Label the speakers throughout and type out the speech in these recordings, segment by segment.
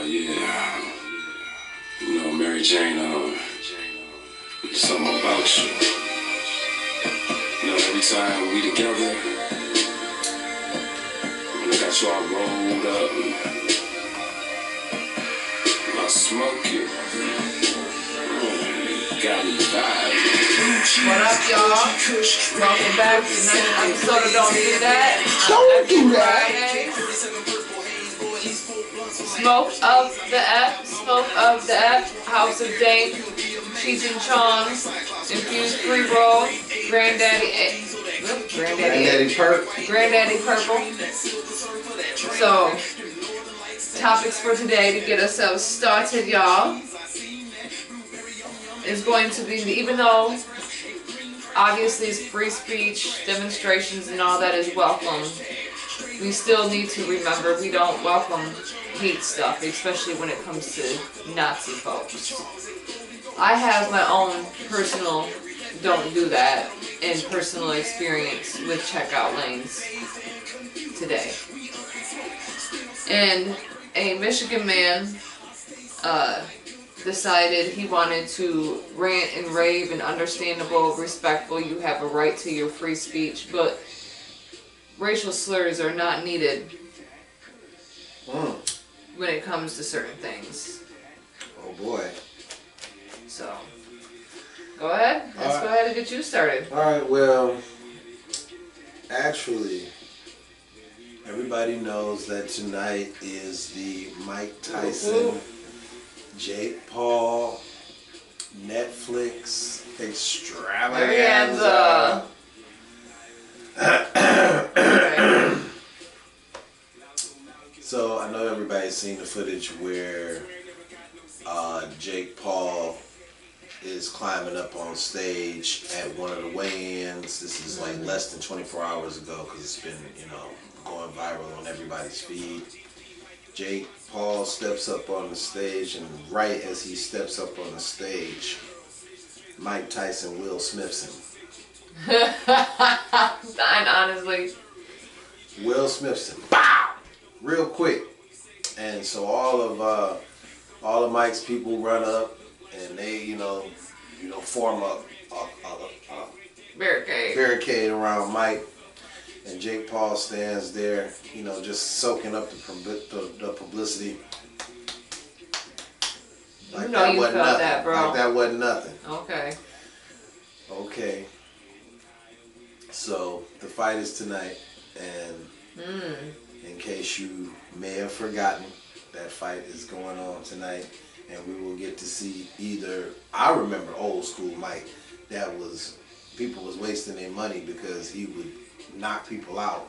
Speaker 1: Yeah. You know, Mary Jane, something about you. You know, every time we together, when I got you all rolled up, and I smoke you, got me vibing.
Speaker 2: What up, y'all? Welcome back to the next episode of Don't Do That.
Speaker 3: Don't do that.
Speaker 2: Smoke of the F, House of Dank, Cheech and Chong's, Infused Pre-Roll, Granddaddy Purple. So, topics for today to get ourselves started, y'all, is going to be, even though obviously it's free speech, demonstrations and all that is welcome, we still need to remember we don't welcome hate stuff, especially when it comes to Nazi folks. I have my own personal don't do that and personal experience with checkout lanes today. And a Michigan man decided he wanted to rant and rave, and understandable, respectful, you have a right to your free speech, but racial slurs are not needed when it comes to certain things.
Speaker 3: Oh boy.
Speaker 2: So, go ahead. Let's go ahead and get you started.
Speaker 3: Alright, well, actually, everybody knows that tonight is the Mike Tyson, Jake Paul, Netflix extravaganza. So I know everybody's seen the footage where Jake Paul is climbing up on stage at one of the weigh-ins. This is like less than 24 hours ago because it's been, going viral on everybody's feed. Jake Paul steps up on the stage, and right as he steps up on the stage, Mike Tyson Will Smiths him.
Speaker 2: And honestly,
Speaker 3: Will Smiths him. Bow! Real quick. And so all of Mike's people run up, and they, form a barricade around Mike. And Jake Paul stands there, just soaking up the publicity. Like
Speaker 2: you
Speaker 3: that wasn't
Speaker 2: felt
Speaker 3: nothing.
Speaker 2: that, bro.
Speaker 3: Like that wasn't nothing.
Speaker 2: Okay.
Speaker 3: So the fight is tonight, and in case you may have forgotten, that fight is going on tonight, and we will get to see either. I remember old school Mike. People was wasting their money because he would knock people out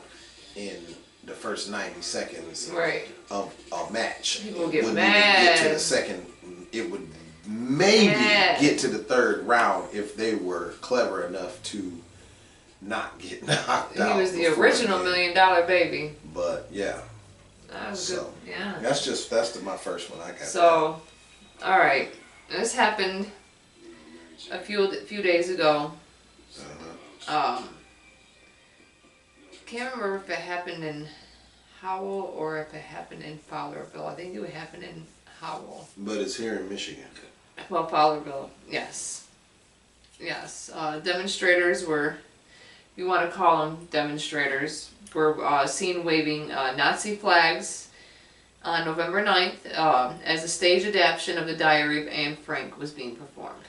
Speaker 3: in the first 90 seconds of a match.
Speaker 2: People get
Speaker 3: Wouldn't
Speaker 2: mad.
Speaker 3: even get to the second. It would maybe get to the third round if they were clever enough to not get knocked out.
Speaker 2: He was the original $1 Million Baby.
Speaker 3: But yeah.
Speaker 2: That was
Speaker 3: So
Speaker 2: good. Yeah.
Speaker 3: That's my first one I got.
Speaker 2: So, all right, this happened a few days ago. Can't remember if it happened in Howell or if it happened in Fowlerville. I think it would happen in Howell.
Speaker 3: But it's here in Michigan.
Speaker 2: Well, Fowlerville, yes. Demonstrators were, you want to call them demonstrators, were seen waving Nazi flags on November 9th as a stage adaptation of the Diary of Anne Frank was being performed.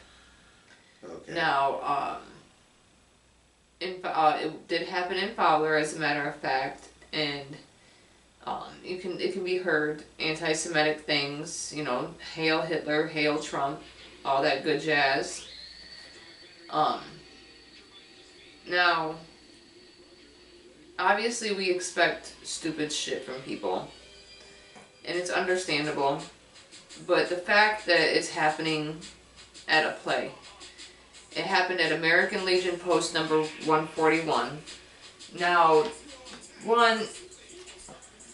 Speaker 3: Okay.
Speaker 2: Now, it did happen in Fowler, as a matter of fact, and it can be heard anti-Semitic things, hail Hitler, hail Trump, all that good jazz. Now, obviously we expect stupid shit from people, and it's understandable, but the fact that it's happening at a play, it happened at American Legion Post number 141. Now,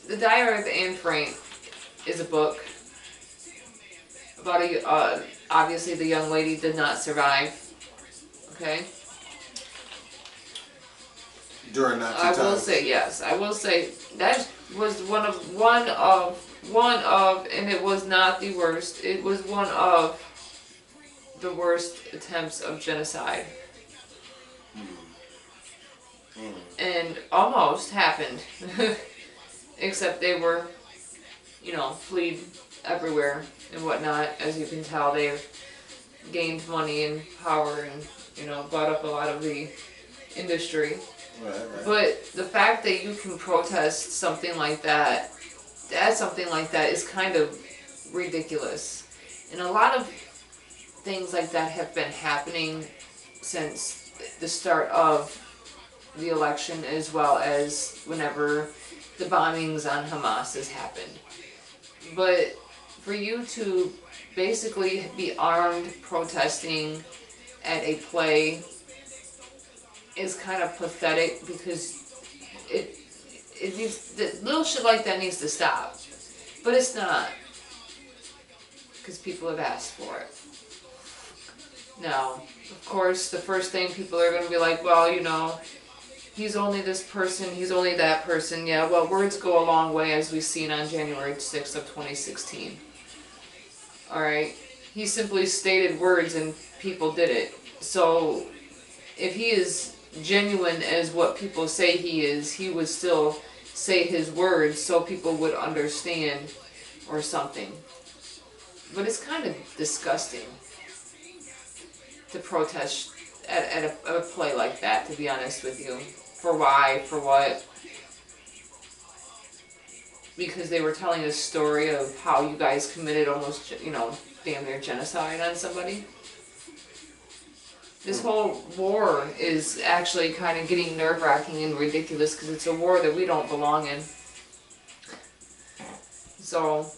Speaker 2: The Diary of Anne Frank is a book about obviously the young lady did not survive, okay?
Speaker 3: During Nazi
Speaker 2: I
Speaker 3: times.
Speaker 2: will say, yes, I will say that was one of and it was not the worst, it was one of the worst attempts of genocide. And almost happened. Except they were, fleed everywhere and whatnot. As you can tell, they've gained money and power and, bought up a lot of the industry.
Speaker 3: Right.
Speaker 2: But the fact that you can protest something like that, is kind of ridiculous. And a lot of things like that have been happening since the start of the election, as well as whenever the bombings on Hamas has happened. But for you to basically be armed protesting at a play is kind of pathetic, because it needs, little shit like that needs to stop. But it's not, because people have asked for it. Now, of course, the first thing people are going to be like, well, he's only this person, he's only that person. Yeah, well, words go a long way, as we've seen on January 6th of 2016. Alright? He simply stated words and people did it. So, if he is genuine as what people say he is, he would still say his words so people would understand or something. But it's kind of disgusting to protest at a play like that, to be honest with you. For why? For what? Because they were telling a story of how you guys committed almost, damn near genocide on somebody. This whole war is actually kind of getting nerve-wracking and ridiculous, because it's a war that we don't belong in. So,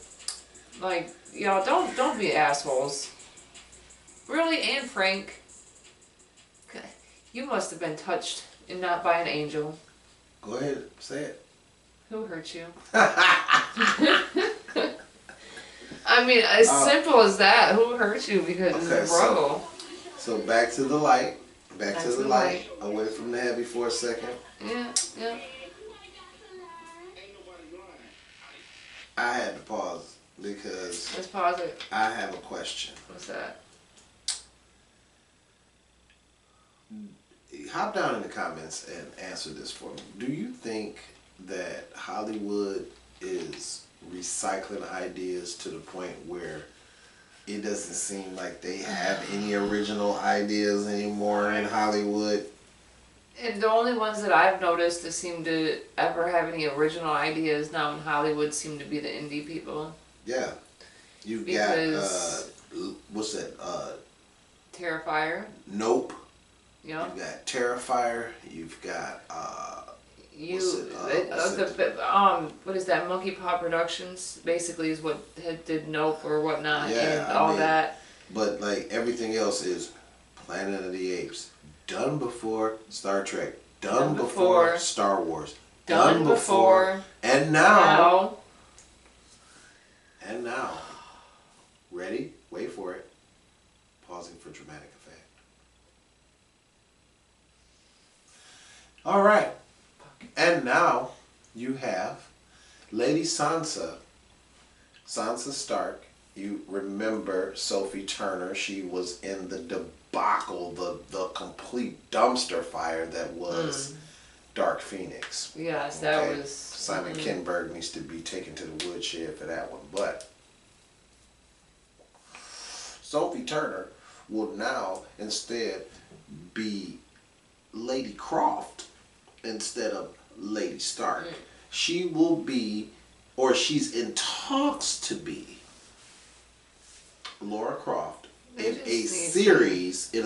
Speaker 2: don't be assholes. Really, Anne Frank? You must have been touched and not by an angel.
Speaker 3: Go ahead, say it.
Speaker 2: Who hurt you? I mean, as simple as that. Who hurt you? Because it's a bro.
Speaker 3: So back to the light. Back to the light. Away from the heavy for a second.
Speaker 2: Yeah.
Speaker 3: I had to pause because...
Speaker 2: Let's pause it.
Speaker 3: I have a question.
Speaker 2: What's that?
Speaker 3: Hop down in the comments and answer this for me. Do you think that Hollywood is recycling ideas to the point where it doesn't seem like they have any original ideas anymore in Hollywood?
Speaker 2: And the only ones that I've noticed that seem to ever have any original ideas now in Hollywood seem to be the indie people.
Speaker 3: Yeah. You've got, what's that?
Speaker 2: Terrifier.
Speaker 3: Nope.
Speaker 2: Yeah.
Speaker 3: You've got Terrifier. You've got, what is that? Monkey Paw Productions basically is what did Nope or whatnot, and all that. But like everything else is Planet of the Apes, done before Star Trek, done before Star Wars, done before, and now, ready? Wait for it. Pausing for dramatic effect. All right. And now you have Lady Sansa Stark. You remember Sophie Turner. She was in the debacle, the complete dumpster fire that was Dark Phoenix.
Speaker 2: Yes, that was...
Speaker 3: Simon Kinberg needs to be taken to the woodshed for that one. But Sophie Turner will now instead be Lady Croft instead of Lady Stark. She will be, or she's in talks to be, Laura Croft in a series. Oh,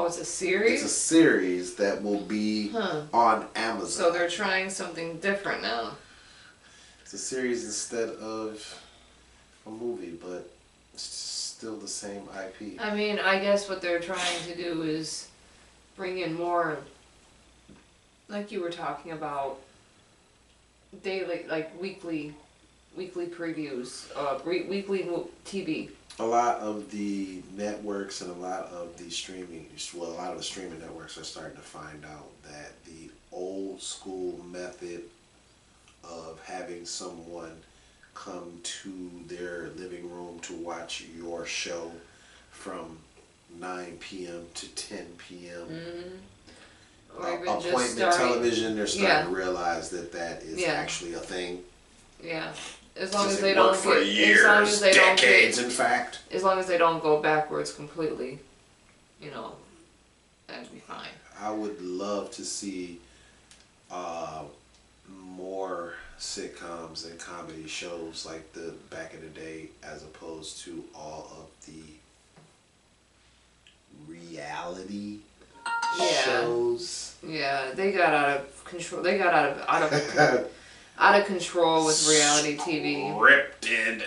Speaker 3: it's a series? It's a series that will be on Amazon.
Speaker 2: So they're trying something different now.
Speaker 3: It's a series instead of a movie, but it's still the same IP.
Speaker 2: I mean, I guess what they're trying to do is bring in more, like you were talking about, daily, like weekly previews, weekly TV.
Speaker 3: A lot of the networks and a lot of the streaming networks are starting to find out that the old school method of having someone come to their living room to watch your show from 9 p.m. to 10 p.m.
Speaker 2: Or even just
Speaker 3: Appointment television, they're starting to
Speaker 2: yeah.
Speaker 3: realize that that is
Speaker 2: Yeah.
Speaker 3: actually a thing.
Speaker 2: Yeah. As long
Speaker 3: Because
Speaker 2: as they
Speaker 3: it
Speaker 2: don't
Speaker 3: worked for
Speaker 2: get,
Speaker 3: years,
Speaker 2: as long as they
Speaker 3: decades,
Speaker 2: don't
Speaker 3: in fact.
Speaker 2: as long as they don't go backwards completely, you know, that'd be fine.
Speaker 3: I would love to see more sitcoms and comedy shows like the back in the day, as opposed to all of the reality shows.
Speaker 2: Yeah, they got out of control. They got out of control with reality TV.
Speaker 3: Scripted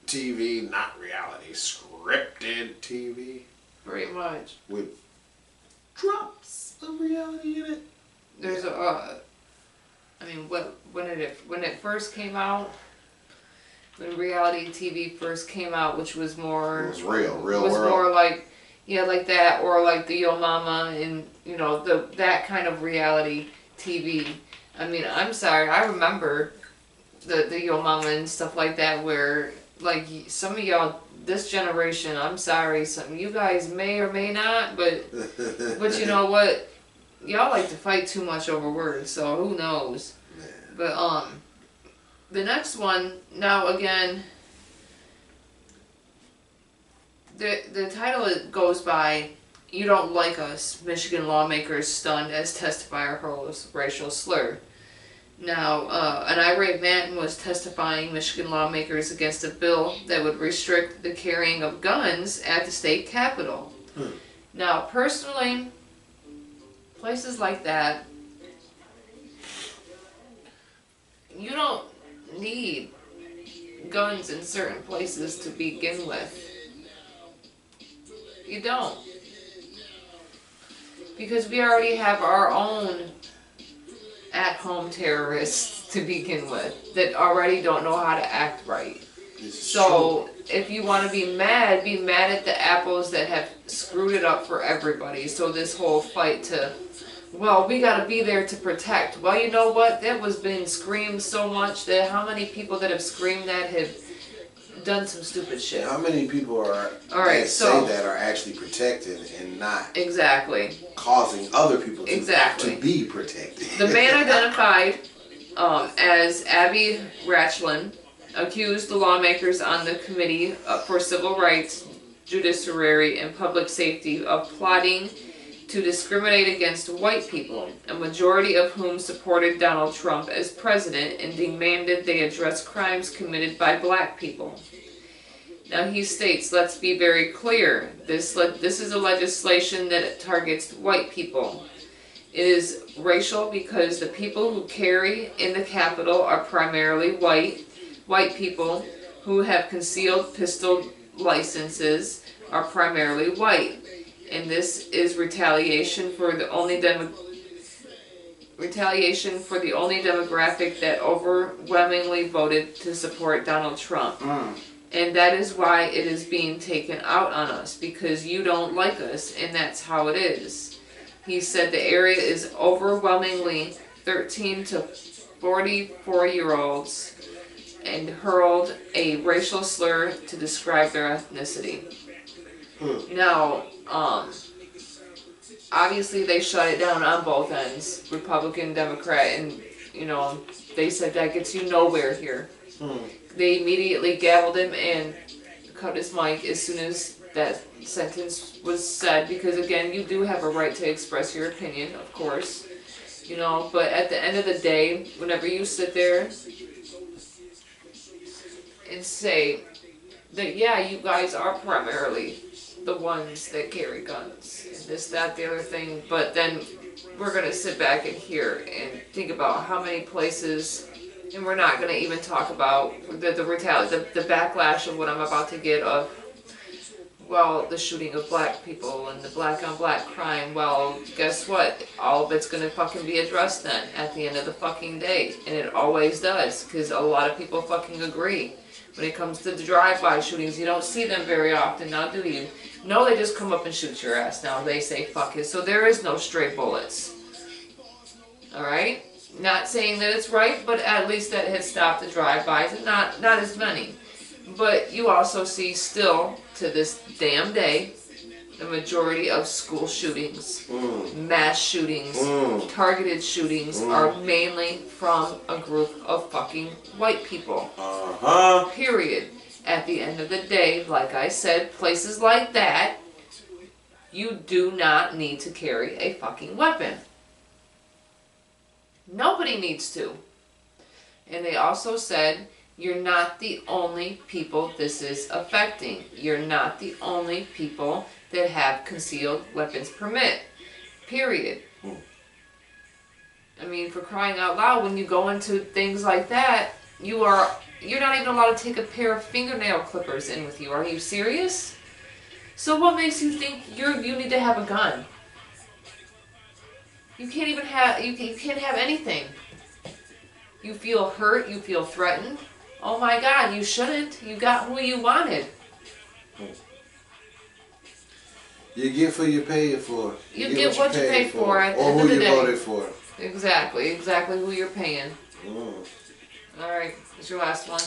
Speaker 3: TV, not reality. Scripted TV
Speaker 2: Pretty much.
Speaker 3: with drops of reality in it.
Speaker 2: There's I mean, when it first came out, when reality TV first came out, which was more,
Speaker 3: It was real
Speaker 2: was
Speaker 3: world.
Speaker 2: more like, yeah, like that, or like the Yo Mama and you know that kind of reality TV. I mean, I'm sorry, I remember the Yo Mama and stuff like that, where like some of y'all, this generation, I'm sorry, some you guys may or may not, but you know what? Y'all like to fight too much over words, so who knows?
Speaker 3: Man.
Speaker 2: But the next one, now again, the title goes by "You Don't Like Us." Michigan lawmakers stunned as testifier hurls racial slur. Now, an irate man was testifying Michigan lawmakers against a bill that would restrict the carrying of guns at the state capitol. Now, personally, places like that, you don't need guns in certain places to begin with. You don't. Because we already have our own at-home terrorists to begin with that already don't know how to act right. So if you want to be mad at the apples that have screwed it up for everybody. So this whole fight to, well, we got to be there to protect. Well, you know what? That was being screamed so much that how many people that have screamed that have done some stupid shit.
Speaker 3: How many people are
Speaker 2: so,
Speaker 3: say that are actually protected and not
Speaker 2: exactly
Speaker 3: causing other people to be protected?
Speaker 2: The man identified as Abby Ratchlin accused the lawmakers on the Committee for Civil Rights, Judiciary, and Public Safety of plotting to discriminate against white people, a majority of whom supported Donald Trump as president and demanded they address crimes committed by black people. Now he states, let's be very clear, this is a legislation that targets white people. It is racial because the people who carry in the Capitol are primarily white people who have concealed pistol licenses are primarily white. And this is retaliation for the only demographic that overwhelmingly voted to support Donald Trump. And that is why it is being taken out on us, because you don't like us, and that's how it is. He said the area is overwhelmingly 13 to 44-year-olds and hurled a racial slur to describe their ethnicity. Now, obviously they shut it down on both ends, Republican, Democrat, and, you know, they said that gets you nowhere here. They immediately gavelled him and cut his mic as soon as that sentence was said, because again, you do have a right to express your opinion, of course, you know, but at the end of the day, whenever you sit there and say that, yeah, you guys are primarily the ones that carry guns, and this, that, the other thing, but then we're going to sit back and hear and think about how many places, and we're not going to even talk about the backlash of what I'm about to get of, well, the shooting of black people and the black on black crime. Well, guess what? All of it's going to fucking be addressed then at the end of the fucking day, and it always does, because a lot of people fucking agree. When it comes to the drive-by shootings, you don't see them very often, now do you? No, they just come up and shoot your ass now. They say fuck it. So there is no stray bullets. Alright? Not saying that it's right, but at least that has stopped the drive-bys, and not as many. But you also see still, to this damn day, the majority of school shootings, mass shootings, targeted shootings are mainly from a group of fucking white people. Period. At the end of the day, like I said, places like that, you do not need to carry a fucking weapon. Nobody needs to. And they also said, you're not the only people this is affecting. You're not the only people that have concealed weapons permit. Period. I mean, for crying out loud, when you go into things like that, you're not even allowed to take a pair of fingernail clippers in with you. Are you serious? So what makes you think you need to have a gun? You can't even have, you can't have anything. You feel hurt, you feel threatened. Oh my God, you shouldn't. You got who you wanted.
Speaker 3: You get what you pay for.
Speaker 2: You get what you pay for at the
Speaker 3: or
Speaker 2: end
Speaker 3: who
Speaker 2: of the
Speaker 3: you
Speaker 2: day.
Speaker 3: voted for.
Speaker 2: Exactly who you're paying. Alright, what's your last one?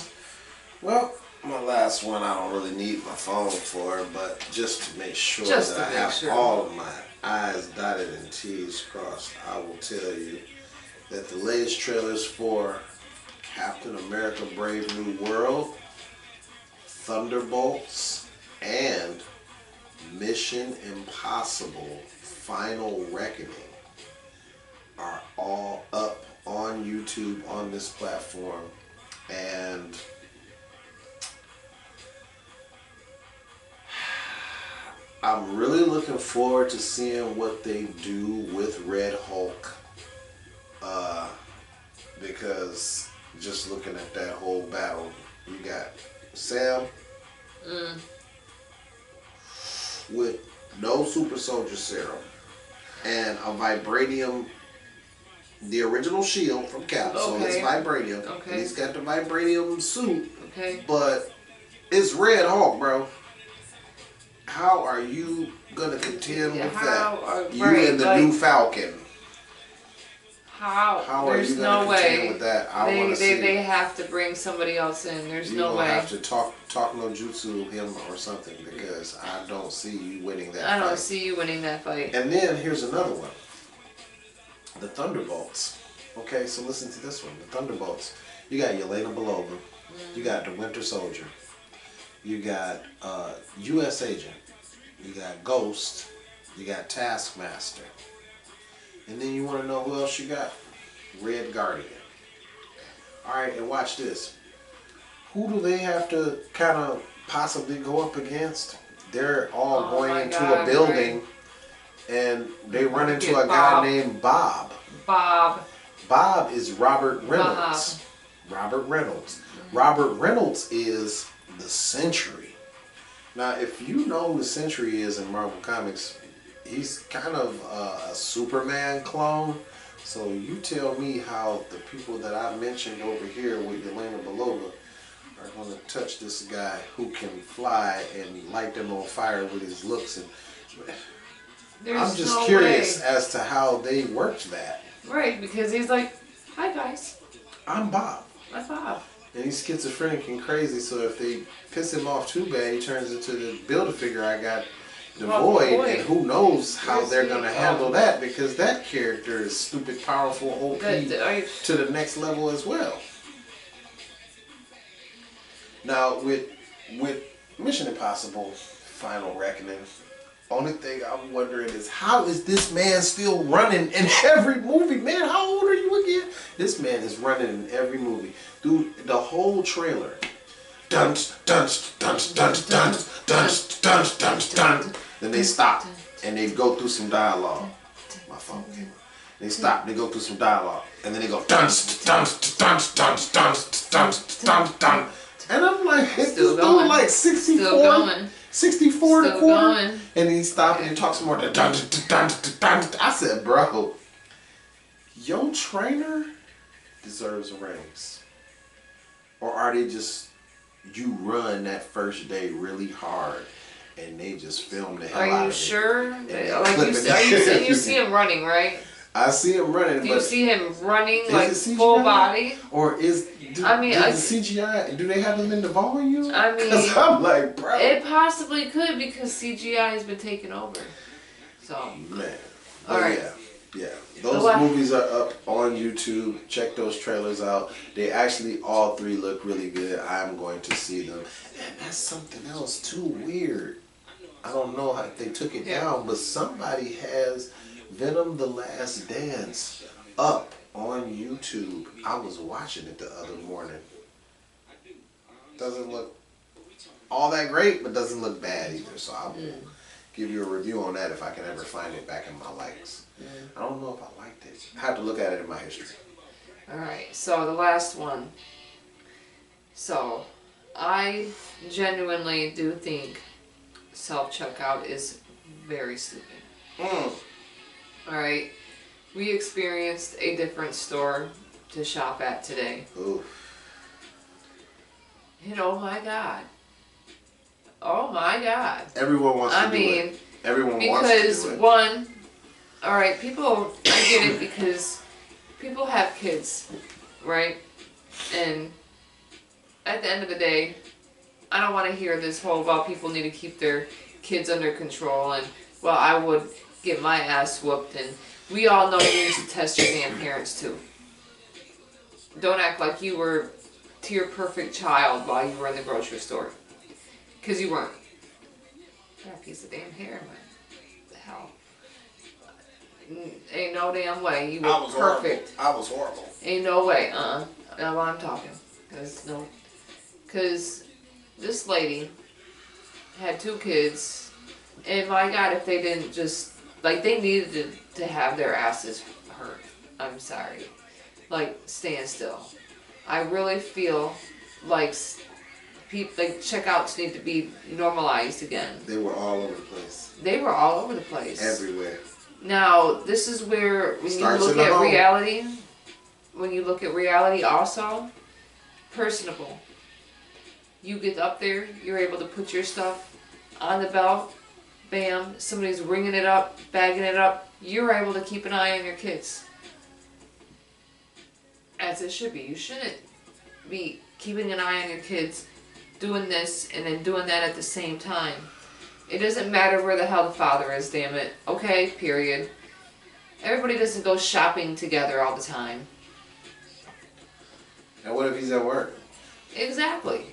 Speaker 3: Well, my last one I don't really need my phone for, but just to make sure that I have all of my I's dotted and T's crossed, I will tell you that the latest trailers for Captain America Brave New World, Thunderbolts, and Mission Impossible Final Reckoning are all up on YouTube on this platform, and I'm really looking forward to seeing what they do with Red Hulk, because just looking at that whole battle, you got Sam with no super soldier serum and a vibranium, the original shield from Cap, so it's vibranium. And he's got the vibranium suit, but it's Red Hulk, bro. How are you gonna contend with that? You and the new Falcon.
Speaker 2: How
Speaker 3: are you gonna contend with that? I want to see.
Speaker 2: They have to bring somebody else in. There's no way.
Speaker 3: You have to talk no jutsu him or something, because I don't see you winning that fight.
Speaker 2: I don't see you winning that fight.
Speaker 3: And then here's another one. The Thunderbolts. Okay, so listen to this one. The Thunderbolts. You got Yelena Belova. You got the Winter Soldier. You got U.S. Agent. You got Ghost. You got Taskmaster. And then you want to know who else you got? Red Guardian. Alright, and watch this. Who do they have to kind of possibly go up against? They're all going into a building, and they run into a guy named Bob. Bob is Robert Reynolds. Robert Reynolds. Robert Reynolds is the Sentry. Now, if you know who the Sentry is in Marvel Comics, he's kind of a Superman clone. So you tell me how the people that I mentioned over here with Yelena Belova are going to touch this guy who can fly and light them on fire with his looks. And I'm just curious as to how they worked that.
Speaker 2: Right, because he's like, hi guys.
Speaker 3: I'm Bob.
Speaker 2: I'm Bob.
Speaker 3: And he's schizophrenic and crazy, so if they piss him off too bad, he turns into the Build-A-Figure I got, the Void, and who knows how they're going to handle that, because that character is stupid, powerful, OP to the next level as well. Now, with Mission Impossible Final Reckoning, only thing I'm wondering is, how is this man still running in every movie? Man, how old are you again? This man is running in every movie. Dude, the whole trailer. Dunce, dunce, dunce, dunce, dunce, dunce, dunce, dunce, dunce. Then they stop and they go through some dialogue. My phone came up. They stop, they go through some dialogue. And then they go dunce, dunce, dunce, dunce, dunce, dunce, dunce, dunce. And I'm like, it's still going like 64. 64 and a quarter. Going. And he stopped and he talks some more. I said, bro, your trainer deserves a raise. Or are they just, you run that first day really hard and they just film the hell out of it?
Speaker 2: Are you sure? Like you see him running, right?
Speaker 3: I see him running.
Speaker 2: Do you see him running
Speaker 3: is
Speaker 2: like
Speaker 3: it CGI?
Speaker 2: full body?
Speaker 3: Or is
Speaker 2: I mean,
Speaker 3: the CGI? Do they have him in the volume?
Speaker 2: I mean,
Speaker 3: because I'm like, bro.
Speaker 2: It possibly could because CGI has been taken over. So
Speaker 3: Man,
Speaker 2: all right.
Speaker 3: Yeah. Those movies are up on YouTube. Check those trailers out. They actually all three look really good. I'm going to see them. And that's something else too weird. I don't know how they took it down, but somebody has Venom: The Last Dance up on YouTube. I was watching it the other morning. Doesn't look all that great, but doesn't look bad either. So I will give you a review on that if I can ever find it back in my likes. I don't know if I liked it. I have to look at it in my history.
Speaker 2: Alright, so the last one. So, I genuinely do think self-checkout is very stupid. Alright, we experienced a different store to shop at today.
Speaker 3: Ooh.
Speaker 2: And oh my god. Oh my god.
Speaker 3: Everyone wants to do it. Everyone wants to do it.
Speaker 2: Because one, alright, people, I get it because people have kids, right? And at the end of the day, I don't want to hear this whole about people need to keep their kids under control and, well, I would get my ass whooped, and we all know you need to test your damn parents too. Don't act like you were to your perfect child while you were in the grocery store. Because you weren't. Got a piece of damn hair in my... The hell? Ain't no damn way. You were perfect.
Speaker 3: I was horrible.
Speaker 2: Ain't no way. Not while I'm talking. Because this lady had 2 kids, and my God, if they didn't just, like, they needed to have their asses hurt. I'm sorry. Like, stand still. I really feel like checkouts need to be normalized again.
Speaker 3: They were all over the place.
Speaker 2: They were all over the place.
Speaker 3: Everywhere.
Speaker 2: Now, this is where, when you look at reality, also, personable. You get up there, you're able to put your stuff on the belt, bam, somebody's ringing it up, bagging it up, you're able to keep an eye on your kids. As it should be. You shouldn't be keeping an eye on your kids, doing this and then doing that at the same time. It doesn't matter where the hell the father is, damn it. Okay, period. Everybody doesn't go shopping together all the time.
Speaker 3: And what if he's at work?
Speaker 2: Exactly.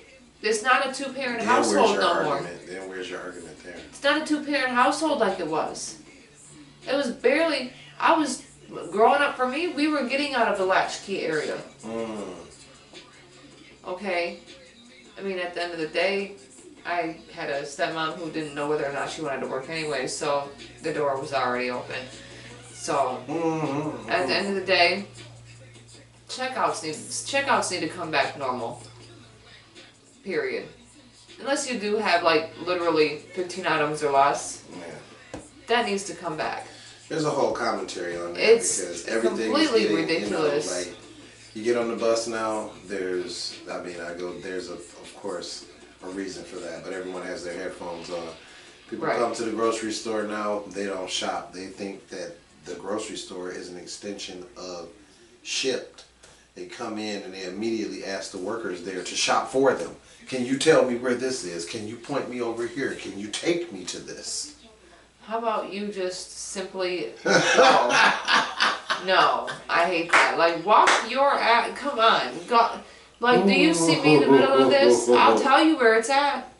Speaker 2: It's not a 2-parent household no more.
Speaker 3: Then where's your argument there?
Speaker 2: It's not a 2-parent household like it was. It was barely... Growing up for me, we were getting out of the latchkey area. Okay? I mean, at the end of the day, I had a stepmom who didn't know whether or not she wanted to work anyway, so the door was already open. So, at the end of the day, checkouts need to come back normal. Period. Unless you do have, like, literally 15 items or less.
Speaker 3: Yeah.
Speaker 2: That needs to come back.
Speaker 3: There's a whole commentary on that
Speaker 2: because
Speaker 3: everything
Speaker 2: completely
Speaker 3: is getting,
Speaker 2: ridiculous.
Speaker 3: like, you get on the bus now, there's of course a reason for that, but everyone has their headphones on. People come to the grocery store now, they don't shop. They think that the grocery store is an extension of Shipped. They come in and they immediately ask the workers there to shop for them. Can you tell me where this is? Can you point me over here? Can you take me to this?
Speaker 2: How about you just simply go? No, I hate that. Like, walk your ass. Come on. Go. Like, do you see me in the middle of this? I'll tell you where it's at.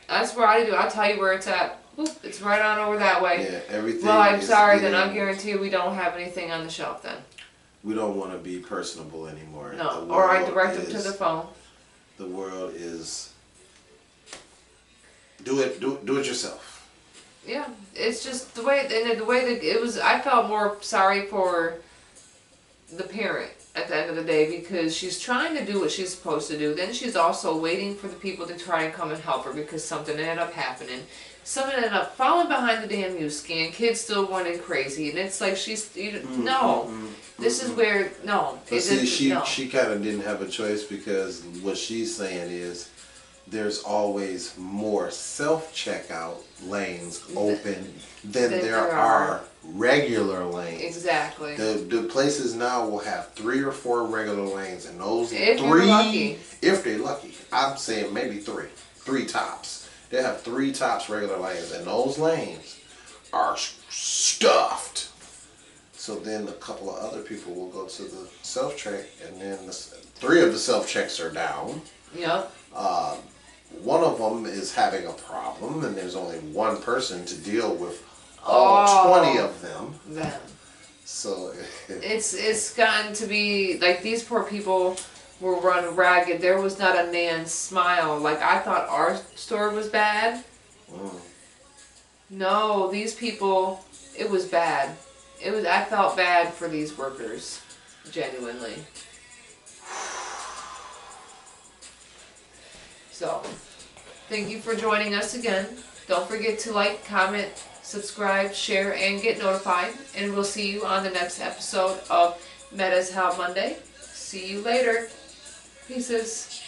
Speaker 2: That's what I do. I'll tell you where it's at. Oop, it's right on over that way.
Speaker 3: Yeah, everything.
Speaker 2: Well, I'm sorry, then I guarantee you we don't have anything on the shelf then.
Speaker 3: We don't want to be personable anymore.
Speaker 2: No, or I direct them to the phone.
Speaker 3: The world is... Do it yourself.
Speaker 2: Yeah, it's just the way, and the way that it was, I felt more sorry for the parent at the end of the day because she's trying to do what she's supposed to do. Then she's also waiting for the people to try and come and help her because something ended up happening. Something ended up falling behind the damn news scan. Kids still running crazy, and it's like this is where, no.
Speaker 3: But see, she kind of didn't have a choice because what she's saying is, there's always more self-checkout lanes open than there are regular lanes.
Speaker 2: Exactly.
Speaker 3: The places now will have 3 or 4 regular lanes, and those
Speaker 2: If
Speaker 3: three,
Speaker 2: you're lucky.
Speaker 3: if they're lucky, I'm saying maybe 3 tops. They have 3 tops regular lanes, and those lanes are stuffed. So then a couple of other people will go to the self-check, and then 3 of the self-checks are down.
Speaker 2: Yep.
Speaker 3: One of them is having a problem, and there's only one person to deal with all 20 of them.
Speaker 2: Them.
Speaker 3: So
Speaker 2: It's gotten to be like these poor people were run ragged. There was not a Nan's smile. Like I thought our store was bad. No, these people, it was bad. I felt bad for these workers, genuinely. So, thank you for joining us again. Don't forget to like, comment, subscribe, share, and get notified. And we'll see you on the next episode of Meta's How Monday. See you later. Pieces.